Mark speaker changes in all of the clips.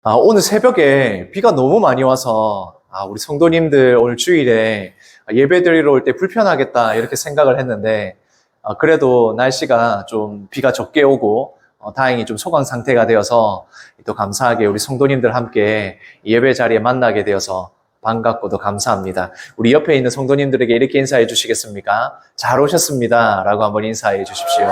Speaker 1: 오늘 새벽에 비가 너무 많이 와서 우리 성도님들 오늘 주일에 예배 드리러 올 때 불편하겠다 이렇게 생각을 했는데 그래도 날씨가 좀 비가 적게 오고 다행히 좀 소강 상태가 되어서 또 감사하게 우리 성도님들 함께 예배 자리에 만나게 되어서 반갑고도 감사합니다. 우리 옆에 있는 성도님들에게 이렇게 인사해 주시겠습니까? 잘 오셨습니다 라고 한번 인사해 주십시오.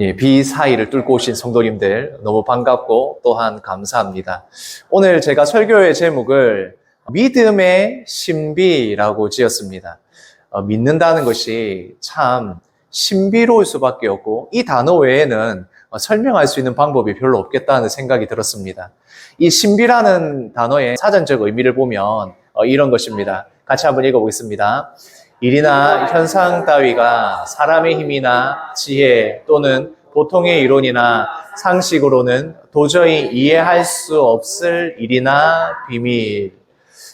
Speaker 1: 예, 비 사이를 뚫고 오신 성도님들 너무 반갑고 또한 감사합니다. 오늘 제가 설교의 제목을 믿음의 신비라고 지었습니다. 믿는다는 것이 참 신비로울 수밖에 없고 이 단어 외에는 설명할 수 있는 방법이 별로 없겠다는 생각이 들었습니다. 이 신비라는 단어의 사전적 의미를 보면 이런 것입니다. 같이 한번 읽어보겠습니다. 일이나 현상 따위가 사람의 힘이나 지혜 또는 보통의 이론이나 상식으로는 도저히 이해할 수 없을 일이나 비밀.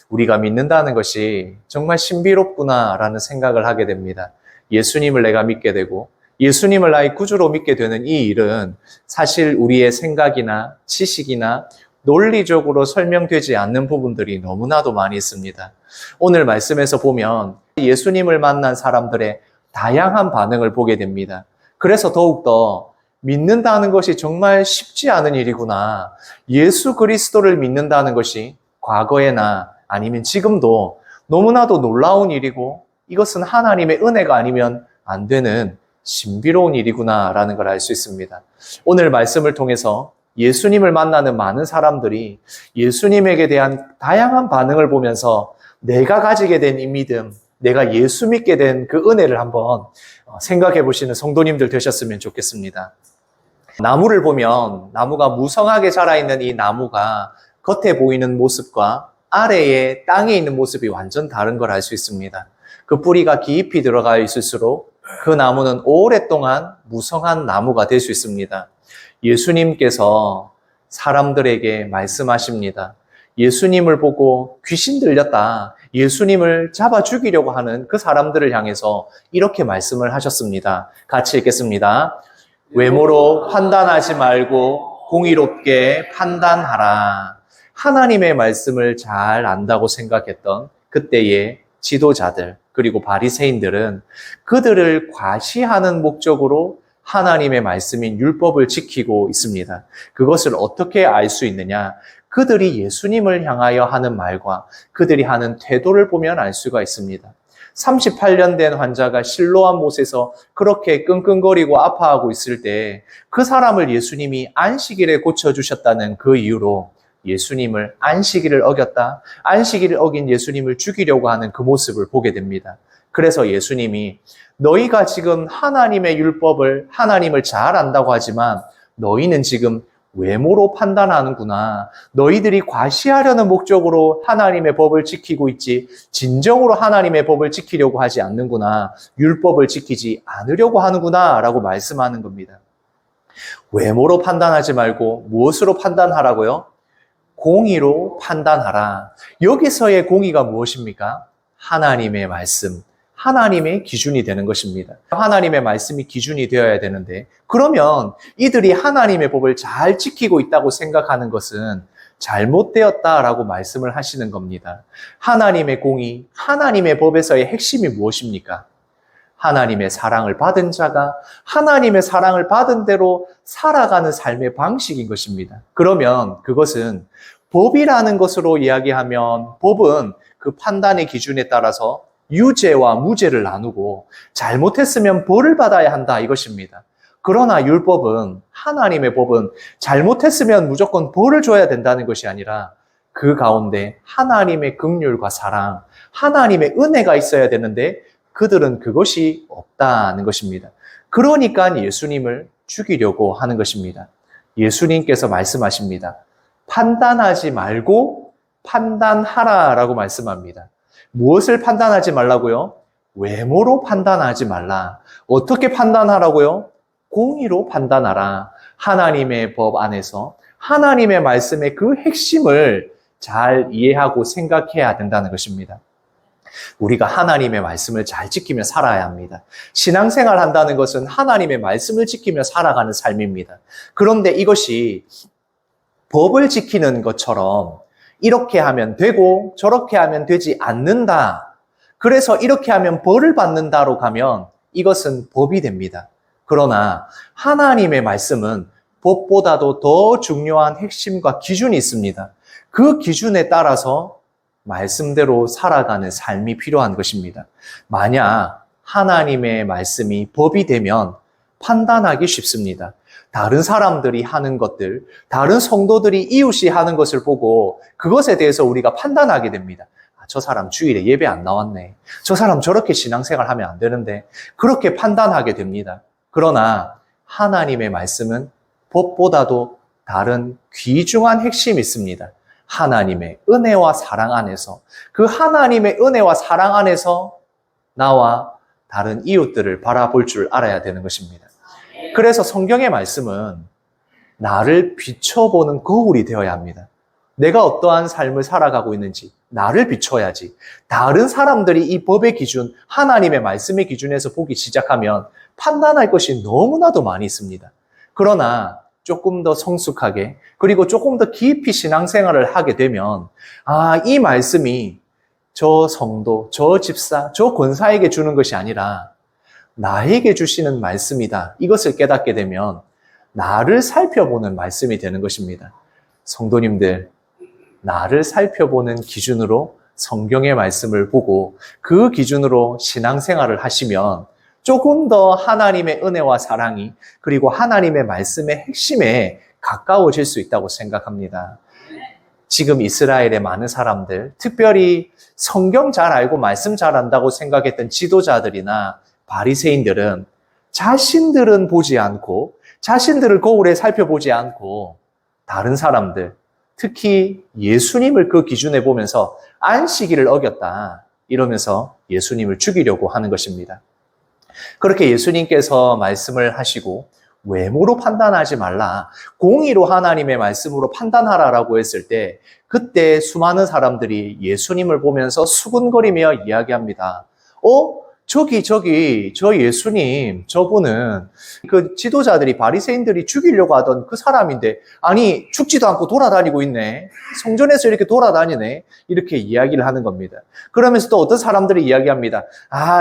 Speaker 1: 우리가 믿는다는 것이 정말 신비롭구나라는 생각을 하게 됩니다. 예수님을 내가 믿게 되고 예수님을 나의 구주로 믿게 되는 이 일은 사실 우리의 생각이나 지식이나 논리적으로 설명되지 않는 부분들이 너무나도 많이 있습니다. 오늘 말씀에서 보면 예수님을 만난 사람들의 다양한 반응을 보게 됩니다. 그래서 더욱더 믿는다는 것이 정말 쉽지 않은 일이구나. 예수 그리스도를 믿는다는 것이 과거에나 아니면 지금도 너무나도 놀라운 일이고 이것은 하나님의 은혜가 아니면 안 되는 신비로운 일이구나라는 걸 알 수 있습니다. 오늘 말씀을 통해서 예수님을 만나는 많은 사람들이 예수님에게 대한 다양한 반응을 보면서 내가 가지게 된 이 믿음, 내가 예수 믿게 된 그 은혜를 한번 생각해 보시는 성도님들 되셨으면 좋겠습니다. 나무를 보면 나무가 무성하게 자라있는 이 나무가 겉에 보이는 모습과 아래에 땅에 있는 모습이 완전 다른 걸 알 수 있습니다. 그 뿌리가 깊이 들어가 있을수록 그 나무는 오랫동안 무성한 나무가 될 수 있습니다. 예수님께서 사람들에게 말씀하십니다. 예수님을 보고 귀신 들렸다. 예수님을 잡아 죽이려고 하는 그 사람들을 향해서 이렇게 말씀을 하셨습니다. 같이 읽겠습니다. 외모로 판단하지 말고 공의롭게 판단하라. 하나님의 말씀을 잘 안다고 생각했던 그때의 지도자들 그리고 바리새인들은 그들을 과시하는 목적으로 하나님의 말씀인 율법을 지키고 있습니다. 그것을 어떻게 알 수 있느냐? 그들이 예수님을 향하여 하는 말과 그들이 하는 태도를 보면 알 수가 있습니다. 38년 된 환자가 실로암 못에서 그렇게 끙끙거리고 아파하고 있을 때 그 사람을 예수님이 안식일에 고쳐주셨다는 그 이유로 예수님을 안식일을 어겼다, 안식일을 어긴 예수님을 죽이려고 하는 그 모습을 보게 됩니다. 그래서 예수님이 너희가 지금 하나님의 율법을 하나님을 잘 안다고 하지만 너희는 지금 외모로 판단하는구나. 너희들이 과시하려는 목적으로 하나님의 법을 지키고 있지 진정으로 하나님의 법을 지키려고 하지 않는구나. 율법을 지키지 않으려고 하는구나 라고 말씀하는 겁니다. 외모로 판단하지 말고 무엇으로 판단하라고요? 공의로 판단하라. 여기서의 공의가 무엇입니까? 하나님의 말씀, 하나님의 기준이 되는 것입니다. 하나님의 말씀이 기준이 되어야 되는데 그러면 이들이 하나님의 법을 잘 지키고 있다고 생각하는 것은 잘못되었다라고 말씀을 하시는 겁니다. 하나님의 공의, 하나님의 법에서의 핵심이 무엇입니까? 하나님의 사랑을 받은 자가 하나님의 사랑을 받은 대로 살아가는 삶의 방식인 것입니다. 그러면 그것은 법이라는 것으로 이야기하면 법은 그 판단의 기준에 따라서 유죄와 무죄를 나누고 잘못했으면 벌을 받아야 한다 이것입니다. 그러나 율법은 하나님의 법은 잘못했으면 무조건 벌을 줘야 된다는 것이 아니라 그 가운데 하나님의 긍휼과 사랑, 하나님의 은혜가 있어야 되는데 그들은 그것이 없다는 것입니다. 그러니까 예수님을 죽이려고 하는 것입니다. 예수님께서 말씀하십니다. 판단하지 말고 판단하라라고 말씀합니다. 무엇을 판단하지 말라고요? 외모로 판단하지 말라. 어떻게 판단하라고요? 공의로 판단하라. 하나님의 법 안에서 하나님의 말씀의 그 핵심을 잘 이해하고 생각해야 된다는 것입니다. 우리가 하나님의 말씀을 잘 지키며 살아야 합니다. 신앙생활 한다는 것은 하나님의 말씀을 지키며 살아가는 삶입니다. 그런데 이것이 법을 지키는 것처럼 이렇게 하면 되고 저렇게 하면 되지 않는다. 그래서 이렇게 하면 벌을 받는다로 가면 이것은 법이 됩니다. 그러나 하나님의 말씀은 법보다도 더 중요한 핵심과 기준이 있습니다. 그 기준에 따라서 말씀대로 살아가는 삶이 필요한 것입니다. 만약 하나님의 말씀이 법이 되면 판단하기 쉽습니다. 다른 사람들이 하는 것들, 다른 성도들이 이웃이 하는 것을 보고 그것에 대해서 우리가 판단하게 됩니다. 저 사람 주일에 예배 안 나왔네. 저 사람 저렇게 신앙생활 하면 안 되는데. 그렇게 판단하게 됩니다. 그러나 하나님의 말씀은 법보다도 다른 귀중한 핵심이 있습니다. 하나님의 은혜와 사랑 안에서, 그 하나님의 은혜와 사랑 안에서 나와 다른 이웃들을 바라볼 줄 알아야 되는 것입니다. 그래서 성경의 말씀은 나를 비춰보는 거울이 되어야 합니다. 내가 어떠한 삶을 살아가고 있는지 나를 비춰야지. 다른 사람들이 이 법의 기준, 하나님의 말씀의 기준에서 보기 시작하면 판단할 것이 너무나도 많이 있습니다. 그러나 조금 더 성숙하게, 그리고 조금 더 깊이 신앙생활을 하게 되면 이 말씀이 저 성도, 저 집사, 저 권사에게 주는 것이 아니라 나에게 주시는 말씀이다. 이것을 깨닫게 되면 나를 살펴보는 말씀이 되는 것입니다. 성도님들, 나를 살펴보는 기준으로 성경의 말씀을 보고 그 기준으로 신앙생활을 하시면 조금 더 하나님의 은혜와 사랑이, 그리고 하나님의 말씀의 핵심에 가까워질 수 있다고 생각합니다. 지금 이스라엘의 많은 사람들, 특별히 성경 잘 알고 말씀 잘 안다고 생각했던 지도자들이나 바리새인들은 자신들은 보지 않고, 자신들을 거울에 살펴보지 않고 다른 사람들, 특히 예수님을 그 기준에 보면서 안식일을 어겼다 이러면서 예수님을 죽이려고 하는 것입니다. 그렇게 예수님께서 말씀을 하시고 외모로 판단하지 말라, 공의로 하나님의 말씀으로 판단하라라고 했을 때 그때 수많은 사람들이 예수님을 보면서 수군거리며 이야기합니다. 저기 저 예수님, 저분은 그 지도자들이 바리새인들이 죽이려고 하던 그 사람인데 아니 죽지도 않고 돌아다니고 있네. 성전에서 이렇게 돌아다니네. 이렇게 이야기를 하는 겁니다. 그러면서 또 어떤 사람들이 이야기합니다.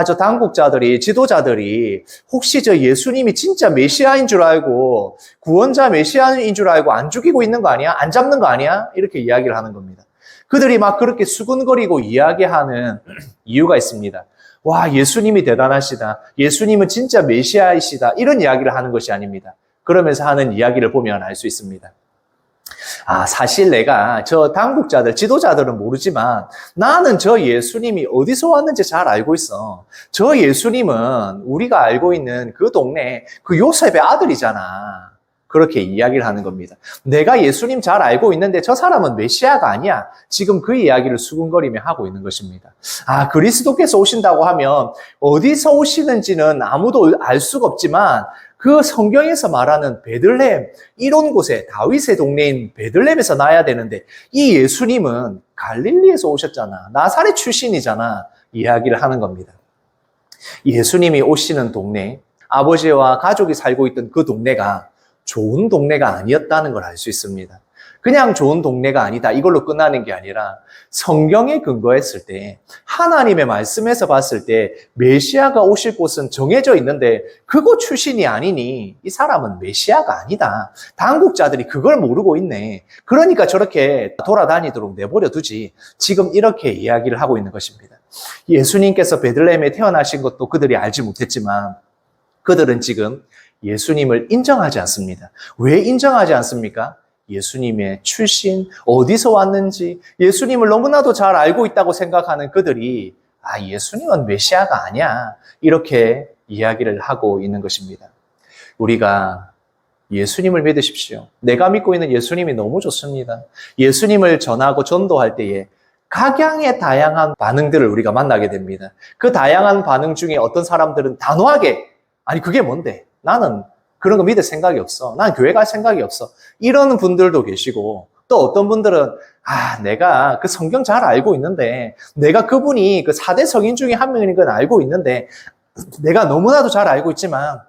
Speaker 1: 저 당국자들이, 지도자들이 혹시 저 예수님이 진짜 메시아인 줄 알고, 구원자 메시아인 줄 알고 안 죽이고 있는 거 아니야? 안 잡는 거 아니야? 이렇게 이야기를 하는 겁니다. 그들이 막 그렇게 수군거리고 이야기하는 이유가 있습니다. 와, 예수님이 대단하시다. 예수님은 진짜 메시아이시다. 이런 이야기를 하는 것이 아닙니다. 그러면서 하는 이야기를 보면 알 수 있습니다. 사실 내가 저 당국자들, 지도자들은 모르지만 나는 저 예수님이 어디서 왔는지 잘 알고 있어. 저 예수님은 우리가 알고 있는 그 동네 그 요셉의 아들이잖아. 그렇게 이야기를 하는 겁니다. 내가 예수님 잘 알고 있는데 저 사람은 메시아가 아니야. 지금 그 이야기를 수군거리며 하고 있는 것입니다. 그리스도께서 오신다고 하면 어디서 오시는지는 아무도 알 수가 없지만 그 성경에서 말하는 베들레헴, 이런 곳에 다윗의 동네인 베들레헴에서 나야 되는데 이 예수님은 갈릴리에서 오셨잖아. 나사렛 출신이잖아. 이야기를 하는 겁니다. 예수님이 오시는 동네, 아버지와 가족이 살고 있던 그 동네가 좋은 동네가 아니었다는 걸 알 수 있습니다. 그냥 좋은 동네가 아니다 이걸로 끝나는 게 아니라 성경에 근거했을 때, 하나님의 말씀에서 봤을 때 메시아가 오실 곳은 정해져 있는데 그곳 출신이 아니니 이 사람은 메시아가 아니다. 당국자들이 그걸 모르고 있네. 그러니까 저렇게 돌아다니도록 내버려 두지. 지금 이렇게 이야기를 하고 있는 것입니다. 예수님께서 베들레헴에 태어나신 것도 그들이 알지 못했지만 그들은 지금 예수님을 인정하지 않습니다. 왜 인정하지 않습니까? 예수님의 출신, 어디서 왔는지 예수님을 너무나도 잘 알고 있다고 생각하는 그들이 예수님은 메시아가 아니야. 이렇게 이야기를 하고 있는 것입니다. 우리가 예수님을 믿으십시오. 내가 믿고 있는 예수님이 너무 좋습니다. 예수님을 전하고 전도할 때에 각양의 다양한 반응들을 우리가 만나게 됩니다. 그 다양한 반응 중에 어떤 사람들은 단호하게 그게 뭔데? 나는 그런 거 믿을 생각이 없어. 난 교회 갈 생각이 없어. 이런 분들도 계시고 또 어떤 분들은 내가 그 성경 잘 알고 있는데, 내가 그분이 그 4대 성인 중에 한 명인 건 알고 있는데, 내가 너무나도 잘 알고 있지만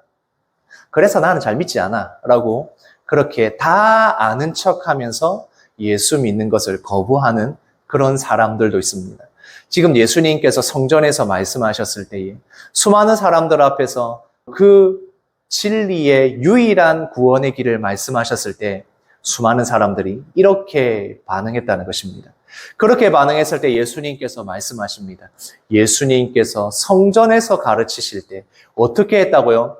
Speaker 1: 그래서 나는 잘 믿지 않아 라고 그렇게 다 아는 척하면서 예수 믿는 것을 거부하는 그런 사람들도 있습니다. 지금 예수님께서 성전에서 말씀하셨을 때에 수많은 사람들 앞에서 그 진리의 유일한 구원의 길을 말씀하셨을 때 수많은 사람들이 이렇게 반응했다는 것입니다. 그렇게 반응했을 때 예수님께서 말씀하십니다. 예수님께서 성전에서 가르치실 때 어떻게 했다고요?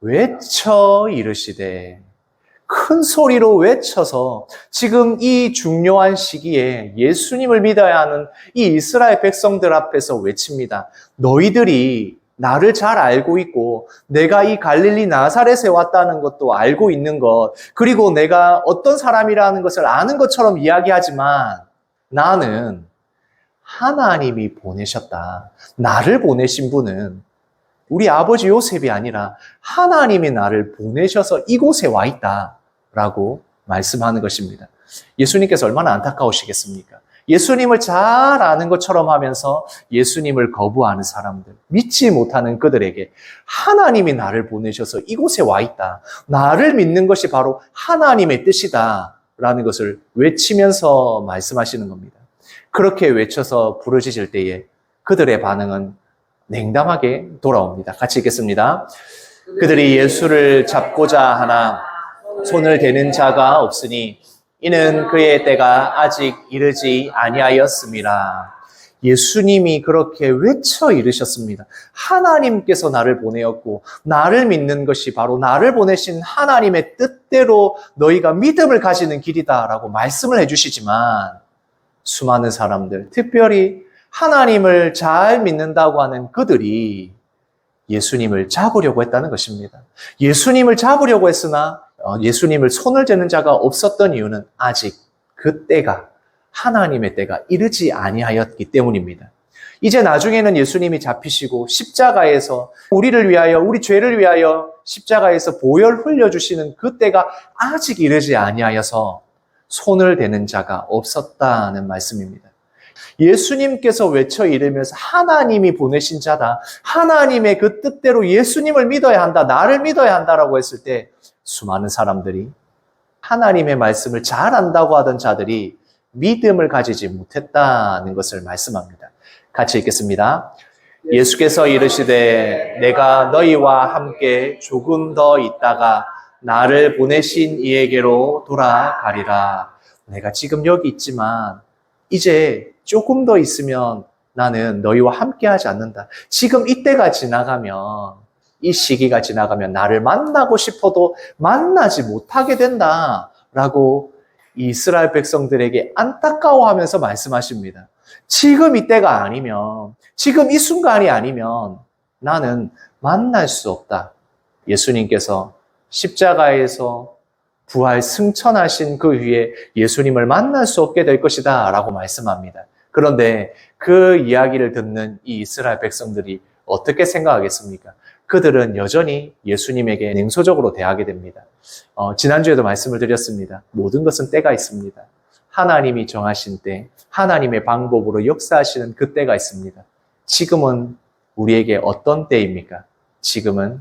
Speaker 1: 외쳐 이르시되, 큰 소리로 외쳐서 지금 이 중요한 시기에 예수님을 믿어야 하는 이 이스라엘 백성들 앞에서 외칩니다. 너희들이 나를 잘 알고 있고 내가 이 갈릴리 나사렛에 왔다는 것도 알고 있는 것, 그리고 내가 어떤 사람이라는 것을 아는 것처럼 이야기하지만 나는 하나님이 보내셨다. 나를 보내신 분은 우리 아버지 요셉이 아니라 하나님이 나를 보내셔서 이곳에 와 있다라고 말씀하는 것입니다. 예수님께서 얼마나 안타까우시겠습니까? 예수님을 잘 아는 것처럼 하면서 예수님을 거부하는 사람들, 믿지 못하는 그들에게 하나님이 나를 보내셔서 이곳에 와 있다. 나를 믿는 것이 바로 하나님의 뜻이다. 라는 것을 외치면서 말씀하시는 겁니다. 그렇게 외쳐서 부르짖을 때에 그들의 반응은 냉담하게 돌아옵니다. 같이 읽겠습니다. 그들이 예수를 잡고자 하나 손을 대는 자가 없으니 이는 그의 때가 아직 이르지 아니하였음이라. 예수님이 그렇게 외쳐 이르셨습니다. 하나님께서 나를 보내었고 나를 믿는 것이 바로 나를 보내신 하나님의 뜻대로 너희가 믿음을 가지는 길이다라고 말씀을 해주시지만 수많은 사람들, 특별히 하나님을 잘 믿는다고 하는 그들이 예수님을 잡으려고 했다는 것입니다. 예수님을 잡으려고 했으나 예수님을 손을 대는 자가 없었던 이유는 아직 그 때가, 하나님의 때가 이르지 아니하였기 때문입니다. 이제 나중에는 예수님이 잡히시고 십자가에서 우리를 위하여, 우리 죄를 위하여 십자가에서 보혈 흘려주시는 그 때가 아직 이르지 아니하여서 손을 대는 자가 없었다는 말씀입니다. 예수님께서 외쳐 이르면서 하나님이 보내신 자다, 하나님의 그 뜻대로 예수님을 믿어야 한다, 나를 믿어야 한다라고 했을 때 수많은 사람들이, 하나님의 말씀을 잘 안다고 하던 자들이 믿음을 가지지 못했다는 것을 말씀합니다. 같이 읽겠습니다. 예수께서 이르시되 내가 너희와 함께 조금 더 있다가 나를 보내신 이에게로 돌아가리라. 내가 지금 여기 있지만 이제 조금 더 있으면 나는 너희와 함께 하지 않는다. 지금 이때가 지나가면, 이 시기가 지나가면 나를 만나고 싶어도 만나지 못하게 된다라고 이스라엘 백성들에게 안타까워하면서 말씀하십니다. 지금 이때가 아니면, 지금 이 순간이 아니면 나는 만날 수 없다. 예수님께서 십자가에서 부활 승천하신 그 후에 예수님을 만날 수 없게 될 것이다 라고 말씀합니다. 그런데 그 이야기를 듣는 이 이스라엘 백성들이 어떻게 생각하겠습니까? 그들은 여전히 예수님에게 냉소적으로 대하게 됩니다. 지난주에도 말씀을 드렸습니다. 모든 것은 때가 있습니다. 하나님이 정하신 때, 하나님의 방법으로 역사하시는 그 때가 있습니다. 지금은 우리에게 어떤 때입니까? 지금은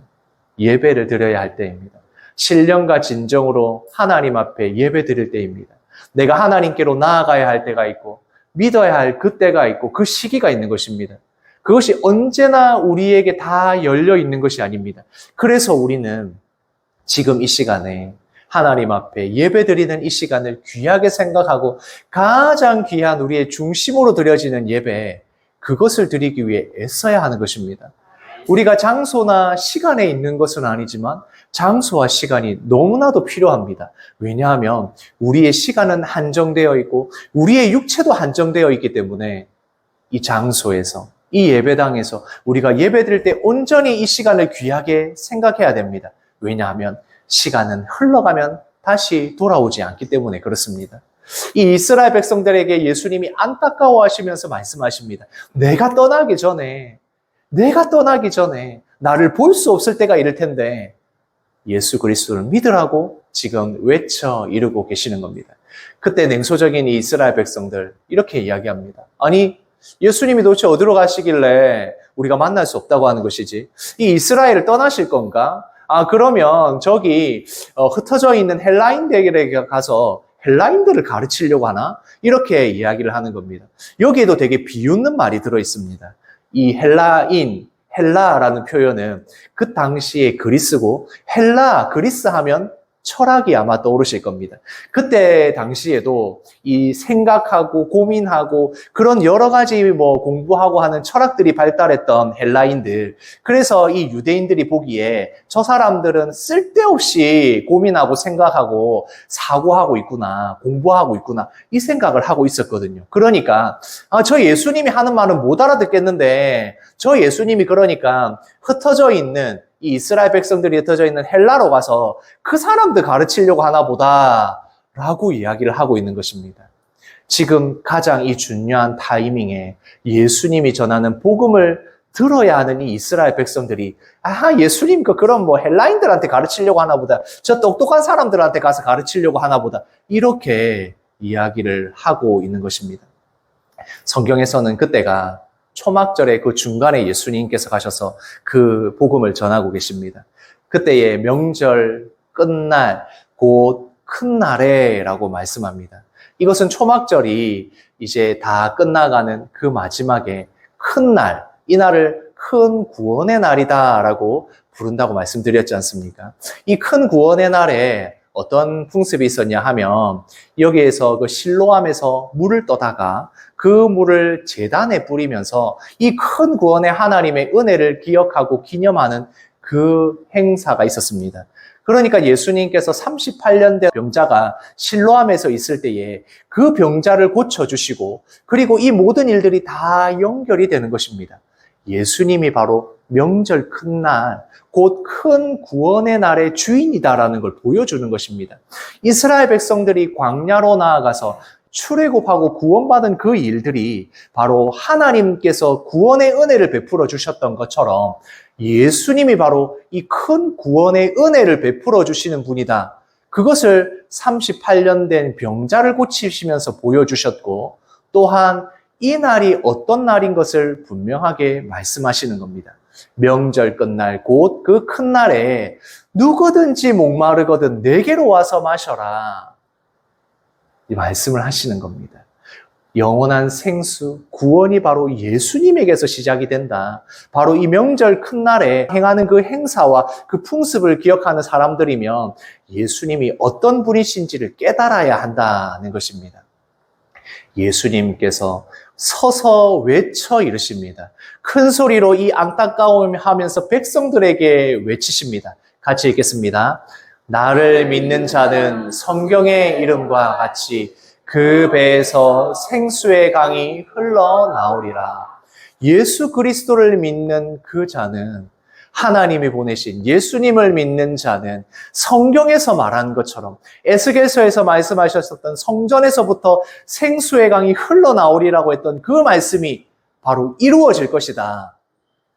Speaker 1: 예배를 드려야 할 때입니다. 신령과 진정으로 하나님 앞에 예배 드릴 때입니다. 내가 하나님께로 나아가야 할 때가 있고 믿어야 할 그 때가 있고 그 시기가 있는 것입니다. 그것이 언제나 우리에게 다 열려 있는 것이 아닙니다. 그래서 우리는 지금 이 시간에 하나님 앞에 예배 드리는 이 시간을 귀하게 생각하고 가장 귀한 우리의 중심으로 드려지는 예배, 그것을 드리기 위해 애써야 하는 것입니다. 우리가 장소나 시간에 있는 것은 아니지만 장소와 시간이 너무나도 필요합니다. 왜냐하면 우리의 시간은 한정되어 있고 우리의 육체도 한정되어 있기 때문에 이 장소에서, 이 예배당에서 우리가 예배드릴 때 온전히 이 시간을 귀하게 생각해야 됩니다. 왜냐하면 시간은 흘러가면 다시 돌아오지 않기 때문에 그렇습니다. 이 이스라엘 백성들에게 예수님이 안타까워하시면서 말씀하십니다. 내가 떠나기 전에 나를 볼 수 없을 때가 이를 텐데 예수 그리스도를 믿으라고 지금 외쳐 이르고 계시는 겁니다. 그때 냉소적인 이 이스라엘 백성들 이렇게 이야기합니다. 아니, 예수님이 도대체 어디로 가시길래 우리가 만날 수 없다고 하는 것이지? 이 이스라엘을 떠나실 건가? 아, 그러면 저기 흩어져 있는 헬라인들에게 가서 헬라인들을 가르치려고 하나? 이렇게 이야기를 하는 겁니다. 여기에도 되게 비웃는 말이 들어 있습니다. 이 헬라라는 표현은 그 당시에 그리스고, 그리스 하면 철학이 아마 떠오르실 겁니다. 그때 당시에도 이 생각하고 고민하고 그런 여러 가지 공부하고 하는 철학들이 발달했던 헬라인들. 그래서 이 유대인들이 보기에 저 사람들은 쓸데없이 고민하고 생각하고 사고하고 있구나, 공부하고 있구나, 이 생각을 하고 있었거든요. 그러니까 저 예수님이 하는 말은 못 알아듣겠는데 저 예수님이 그러니까 흩어져 있는 이 이스라엘 백성들이 흩어져 있는 헬라로 가서 그 사람들 가르치려고 하나 보다 라고 이야기를 하고 있는 것입니다. 지금 가장 이 중요한 타이밍에 예수님이 전하는 복음을 들어야 하는 이 이스라엘 백성들이 예수님 그럼 헬라인들한테 가르치려고 하나 보다, 저 똑똑한 사람들한테 가서 가르치려고 하나 보다, 이렇게 이야기를 하고 있는 것입니다. 성경에서는 그때가 초막절의 그 중간에 예수님께서 가셔서 그 복음을 전하고 계십니다. 그때의 명절 끝날 곧 큰 날에라고 말씀합니다. 이것은 초막절이 이제 다 끝나가는 그 마지막에 큰 날, 이 날을 큰 구원의 날이다라고 부른다고 말씀드렸지 않습니까? 이 큰 구원의 날에 어떤 풍습이 있었냐 하면 여기에서 그 실로암에서 물을 떠다가 그 물을 제단에 뿌리면서 이 큰 구원의 하나님의 은혜를 기억하고 기념하는 그 행사가 있었습니다. 그러니까 예수님께서 38년 된 병자가 실로암에서 있을 때에 그 병자를 고쳐주시고 그리고 이 모든 일들이 다 연결이 되는 것입니다. 예수님이 바로 명절 큰 날, 곧 큰 구원의 날의 주인이다라는 걸 보여주는 것입니다. 이스라엘 백성들이 광야로 나아가서 출애굽하고 구원받은 그 일들이 바로 하나님께서 구원의 은혜를 베풀어 주셨던 것처럼 예수님이 바로 이 큰 구원의 은혜를 베풀어 주시는 분이다. 그것을 38년 된 병자를 고치시면서 보여주셨고 또한 이 날이 어떤 날인 것을 분명하게 말씀하시는 겁니다. 명절 끝날 곧 그 큰 날에 누구든지 목마르거든 내게로 와서 마셔라. 이 말씀을 하시는 겁니다. 영원한 생수, 구원이 바로 예수님에게서 시작이 된다. 바로 이 명절 큰 날에 행하는 그 행사와 그 풍습을 기억하는 사람들이면 예수님이 어떤 분이신지를 깨달아야 한다는 것입니다. 예수님께서 서서 외쳐 이르십니다. 큰 소리로 이 안타까움을 하면서 백성들에게 외치십니다. 같이 읽겠습니다. 나를 믿는 자는 성경의 이름과 같이 그 배에서 생수의 강이 흘러나오리라. 예수 그리스도를 믿는 그 자는, 하나님이 보내신 예수님을 믿는 자는 성경에서 말한 것처럼 에스겔서에서 말씀하셨었던 성전에서부터 생수의 강이 흘러나오리라고 했던 그 말씀이 바로 이루어질 것이다.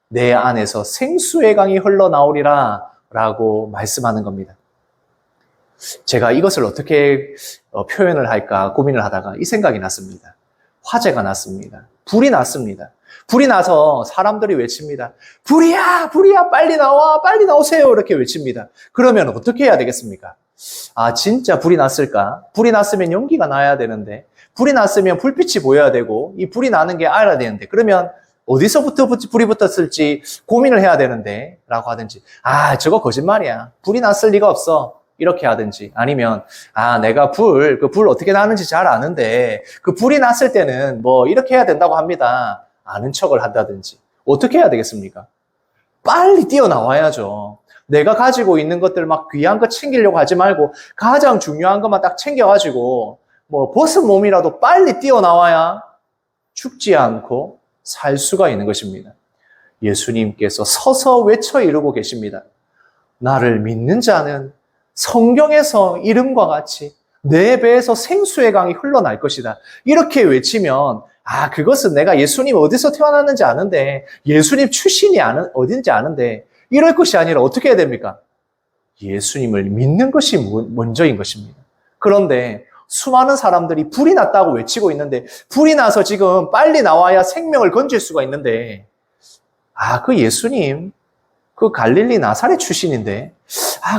Speaker 1: 내 안에서 생수의 강이 흘러나오리라 라고 말씀하는 겁니다. 제가 이것을 어떻게 표현을 할까 고민을 하다가 이 생각이 났습니다. 화재가 났습니다. 불이 났습니다. 불이 나서 사람들이 외칩니다. 불이야! 불이야! 빨리 나와! 빨리 나오세요! 이렇게 외칩니다. 그러면 어떻게 해야 되겠습니까? 진짜 불이 났을까? 불이 났으면 연기가 나야 되는데, 불이 났으면 불빛이 보여야 되고, 이 불이 나는 게 알아야 되는데, 그러면 어디서부터 불이 붙었을지 고민을 해야 되는데, 라고 하든지, 저거 거짓말이야. 불이 났을 리가 없어. 이렇게 하든지, 아니면 내가 그 불 어떻게 나는지 잘 아는데 그 불이 났을 때는 이렇게 해야 된다고 합니다. 아는 척을 한다든지. 어떻게 해야 되겠습니까? 빨리 뛰어나와야죠. 내가 가지고 있는 것들 막 귀한 거 챙기려고 하지 말고 가장 중요한 것만 딱 챙겨가지고 벗은 몸이라도 빨리 뛰어나와야 죽지 않고 살 수가 있는 것입니다. 예수님께서 서서 외쳐 이르고 계십니다. 나를 믿는 자는 성경에서 이름과 같이 내 배에서 생수의 강이 흘러날 것이다. 이렇게 외치면 그것은 내가 예수님 어디서 태어났는지 아는데 예수님 출신이 어딘지 아는데 이럴 것이 아니라 어떻게 해야 됩니까? 예수님을 믿는 것이 먼저인 것입니다. 그런데 수많은 사람들이 불이 났다고 외치고 있는데, 불이 나서 지금 빨리 나와야 생명을 건질 수가 있는데, 그 예수님, 그 갈릴리 나사렛 출신인데,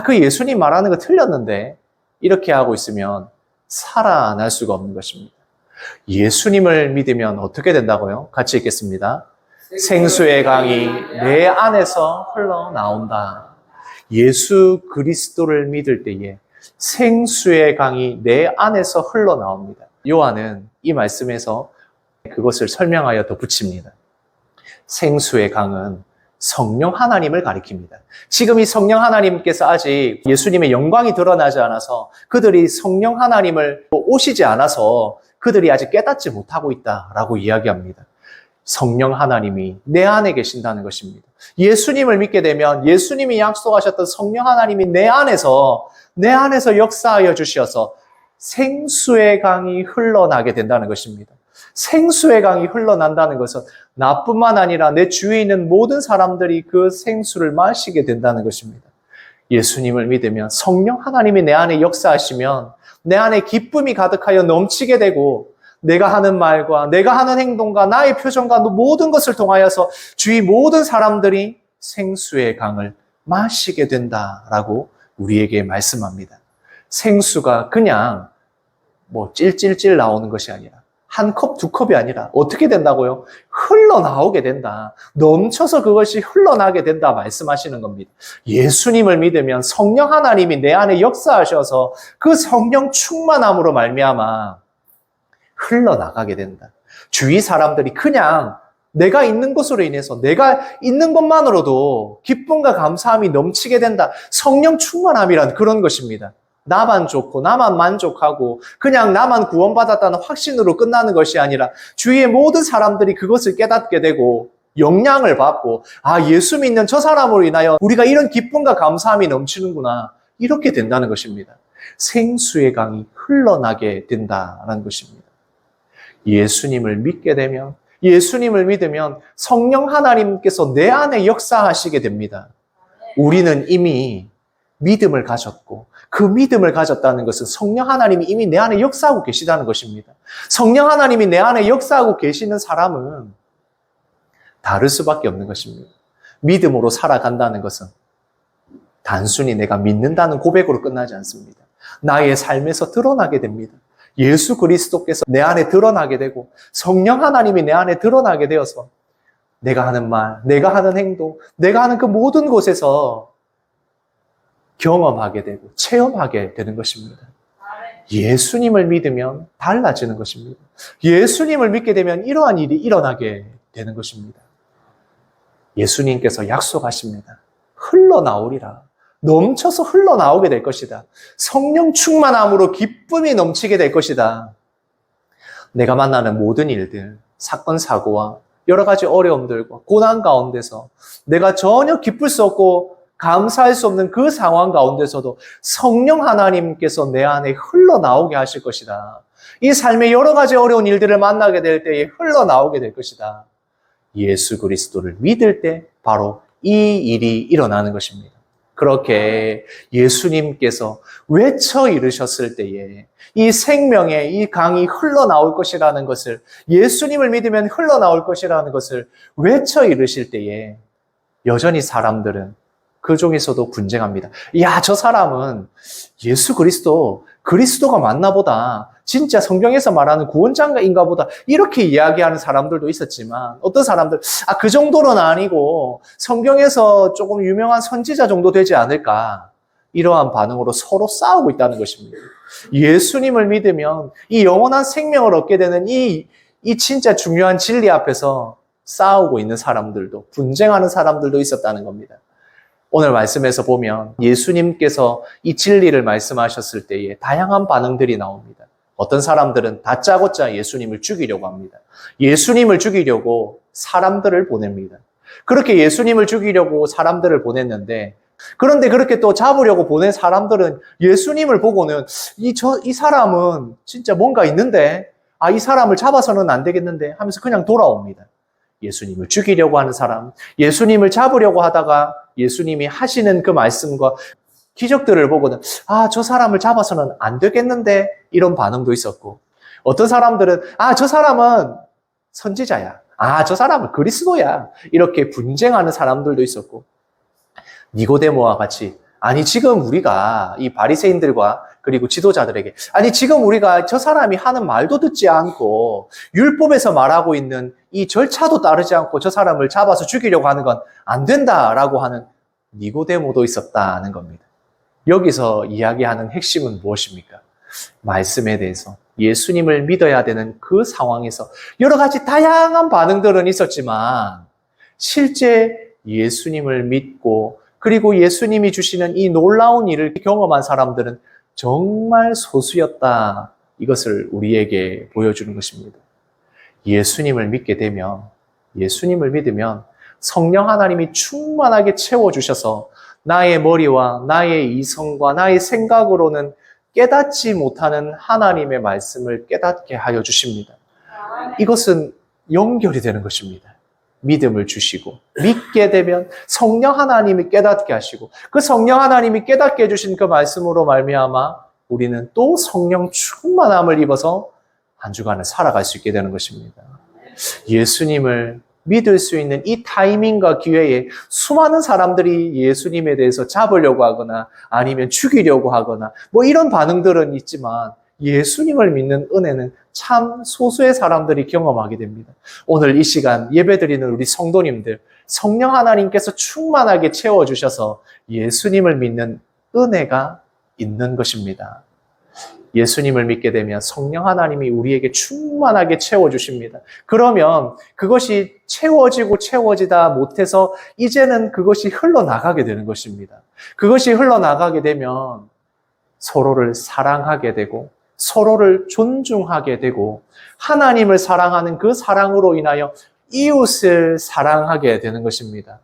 Speaker 1: 그 예수님 말하는 거 틀렸는데, 이렇게 하고 있으면 살아날 수가 없는 것입니다. 예수님을 믿으면 어떻게 된다고요? 같이 읽겠습니다. 생수의 강이 내 안에서 흘러나온다. 예수 그리스도를 믿을 때에 생수의 강이 내 안에서 흘러나옵니다. 요한은 이 말씀에서 그것을 설명하여 덧붙입니다. 생수의 강은 성령 하나님을 가리킵니다. 지금 이 성령 하나님께서 아직 예수님의 영광이 드러나지 않아서 그들이 성령 하나님을 오시지 않아서 그들이 아직 깨닫지 못하고 있다라고 이야기합니다. 성령 하나님이 내 안에 계신다는 것입니다. 예수님을 믿게 되면 예수님이 약속하셨던 성령 하나님이 내 안에서 역사하여 주셔서 생수의 강이 흘러나게 된다는 것입니다. 생수의 강이 흘러난다는 것은 나뿐만 아니라 내 주위에 있는 모든 사람들이 그 생수를 마시게 된다는 것입니다. 예수님을 믿으면 성령 하나님이 내 안에 역사하시면 내 안에 기쁨이 가득하여 넘치게 되고 내가 하는 말과 내가 하는 행동과 나의 표정과 모든 것을 통하여서 주위 모든 사람들이 생수의 강을 마시게 된다라고 우리에게 말씀합니다. 생수가 그냥 찔찔찔 나오는 것이 아니라 한 컵, 두 컵이 아니라 어떻게 된다고요? 흘러나오게 된다. 넘쳐서 그것이 흘러나게 된다 말씀하시는 겁니다. 예수님을 믿으면 성령 하나님이 내 안에 역사하셔서 그 성령 충만함으로 말미암아 흘러나가게 된다. 주위 사람들이 그냥 내가 있는 것으로 인해서 내가 있는 것만으로도 기쁨과 감사함이 넘치게 된다. 성령 충만함이란 그런 것입니다. 나만 좋고 나만 만족하고 그냥 나만 구원받았다는 확신으로 끝나는 것이 아니라 주위의 모든 사람들이 그것을 깨닫게 되고 영향을 받고 예수 믿는 저 사람으로 인하여 우리가 이런 기쁨과 감사함이 넘치는구나 이렇게 된다는 것입니다. 생수의 강이 흘러나게 된다는 것입니다. 예수님을 믿게 되면 예수님을 믿으면 성령 하나님께서 내 안에 역사하시게 됩니다. 우리는 이미 믿음을 가졌고 그 믿음을 가졌다는 것은 성령 하나님이 이미 내 안에 역사하고 계시다는 것입니다. 성령 하나님이 내 안에 역사하고 계시는 사람은 다를 수밖에 없는 것입니다. 믿음으로 살아간다는 것은 단순히 내가 믿는다는 고백으로 끝나지 않습니다. 나의 삶에서 드러나게 됩니다. 예수 그리스도께서 내 안에 드러나게 되고 성령 하나님이 내 안에 드러나게 되어서 내가 하는 말, 내가 하는 행동, 내가 하는 그 모든 곳에서 경험하게 되고 체험하게 되는 것입니다. 예수님을 믿으면 달라지는 것입니다. 예수님을 믿게 되면 이러한 일이 일어나게 되는 것입니다. 예수님께서 약속하십니다. 흘러나오리라. 넘쳐서 흘러나오게 될 것이다. 성령 충만함으로 기쁨이 넘치게 될 것이다. 내가 만나는 모든 일들, 사건, 사고와 여러 가지 어려움들과 고난 가운데서 내가 전혀 기쁠 수 없고 감사할 수 없는 그 상황 가운데서도 성령 하나님께서 내 안에 흘러나오게 하실 것이다. 이 삶의 여러 가지 어려운 일들을 만나게 될 때에 흘러나오게 될 것이다. 예수 그리스도를 믿을 때 바로 이 일이 일어나는 것입니다. 그렇게 예수님께서 외쳐 이르셨을 때에 이 생명의 이 강이 흘러나올 것이라는 것을 예수님을 믿으면 흘러나올 것이라는 것을 외쳐 이르실 때에 여전히 사람들은 그 중에서도 분쟁합니다. 저 사람은 예수 그리스도가 맞나 보다. 진짜 성경에서 말하는 구원자인가 보다. 이렇게 이야기하는 사람들도 있었지만 어떤 사람들 그 정도는 아니고 성경에서 조금 유명한 선지자 정도 되지 않을까. 이러한 반응으로 서로 싸우고 있다는 것입니다. 예수님을 믿으면 이 영원한 생명을 얻게 되는 이 진짜 중요한 진리 앞에서 싸우고 있는 사람들도 분쟁하는 사람들도 있었다는 겁니다. 오늘 말씀에서 보면 예수님께서 이 진리를 말씀하셨을 때에 다양한 반응들이 나옵니다. 어떤 사람들은 다짜고짜 예수님을 죽이려고 합니다. 예수님을 죽이려고 사람들을 보냅니다. 그렇게 예수님을 죽이려고 사람들을 보냈는데 그런데 그렇게 또 잡으려고 보낸 사람들은 예수님을 보고는 이 사람은 진짜 뭔가 있는데 이 사람을 잡아서는 안 되겠는데 하면서 그냥 돌아옵니다. 예수님을 죽이려고 하는 사람, 예수님을 잡으려고 하다가 예수님이 하시는 그 말씀과 기적들을 보고는 저 사람을 잡아서는 안 되겠는데 이런 반응도 있었고, 어떤 사람들은 저 사람은 선지자야. 저 사람은 그리스도야. 이렇게 분쟁하는 사람들도 있었고, 니고데모와 같이 아니 지금 우리가 이 바리새인들과 그리고 지도자들에게 지금 우리가 저 사람이 하는 말도 듣지 않고 율법에서 말하고 있는 이 절차도 따르지 않고 저 사람을 잡아서 죽이려고 하는 건 안 된다라고 하는 니고데모도 있었다는 겁니다. 여기서 이야기하는 핵심은 무엇입니까? 말씀에 대해서 예수님을 믿어야 되는 그 상황에서 여러 가지 다양한 반응들은 있었지만 실제 예수님을 믿고 그리고 예수님이 주시는 이 놀라운 일을 경험한 사람들은 정말 소수였다. 이것을 우리에게 보여주는 것입니다. 예수님을 믿으면 성령 하나님이 충만하게 채워주셔서 나의 머리와 나의 이성과 나의 생각으로는 깨닫지 못하는 하나님의 말씀을 깨닫게 하여 주십니다. 이것은 연결이 되는 것입니다. 믿음을 주시고 믿게 되면 성령 하나님이 깨닫게 하시고 그 성령 하나님이 깨닫게 해주신 그 말씀으로 말미암아 우리는 또 성령 충만함을 입어서 한 주간을 살아갈 수 있게 되는 것입니다. 예수님을 믿을 수 있는 이 타이밍과 기회에 수많은 사람들이 예수님에 대해서 잡으려고 하거나 아니면 죽이려고 하거나 이런 반응들은 있지만 예수님을 믿는 은혜는 참 소수의 사람들이 경험하게 됩니다. 오늘 이 시간 예배드리는 우리 성도님들, 성령 하나님께서 충만하게 채워주셔서 예수님을 믿는 은혜가 있는 것입니다. 예수님을 믿게 되면 성령 하나님이 우리에게 충만하게 채워주십니다. 그러면 그것이 채워지다 못해서 이제는 그것이 흘러나가게 되는 것입니다. 그것이 흘러나가게 되면 서로를 사랑하게 되고 서로를 존중하게 되고 하나님을 사랑하는 그 사랑으로 인하여 이웃을 사랑하게 되는 것입니다.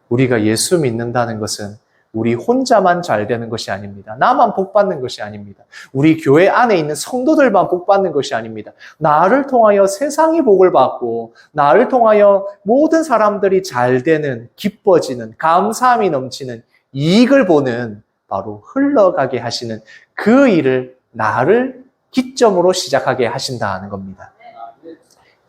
Speaker 1: 우리가 예수 믿는다는 것은 우리 혼자만 잘 되는 것이 아닙니다. 나만 복 받는 것이 아닙니다. 우리 교회 안에 있는 성도들만 복 받는 것이 아닙니다. 나를 통하여 세상이 복을 받고 나를 통하여 모든 사람들이 잘 되는, 기뻐지는, 감사함이 넘치는 이익을 보는 바로 흘러가게 하시는 그 일을 나를 기점으로 시작하게 하신다는 겁니다.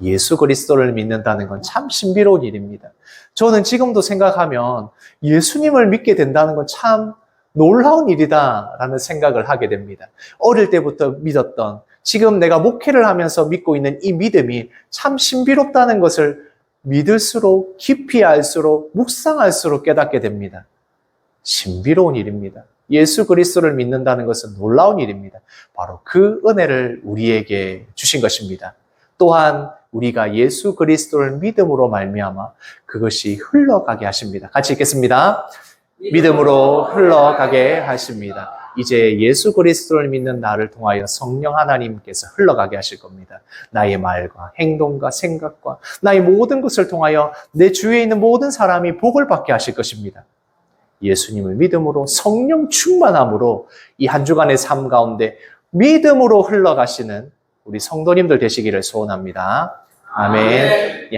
Speaker 1: 예수 그리스도를 믿는다는 건 참 신비로운 일입니다. 저는 지금도 생각하면 예수님을 믿게 된다는 건 참 놀라운 일이다라는 생각을 하게 됩니다. 어릴 때부터 믿었던, 지금 내가 목회를 하면서 믿고 있는 이 믿음이 참 신비롭다는 것을 믿을수록 깊이 알수록 묵상할수록 깨닫게 됩니다. 신비로운 일입니다. 예수 그리스도를 믿는다는 것은 놀라운 일입니다. 바로 그 은혜를 우리에게 주신 것입니다. 또한 우리가 예수 그리스도를 믿음으로 말미암아 그것이 흘러가게 하십니다. 같이 읽겠습니다. 믿음으로 흘러가게 하십니다. 이제 예수 그리스도를 믿는 나를 통하여 성령 하나님께서 흘러가게 하실 겁니다. 나의 말과 행동과 생각과 나의 모든 것을 통하여 내 주위에 있는 모든 사람이 복을 받게 하실 것입니다. 예수님을 믿음으로 성령 충만함으로 이 한 주간의 삶 가운데 믿음으로 흘러가시는 우리 성도님들 되시기를 소원합니다. 아멘.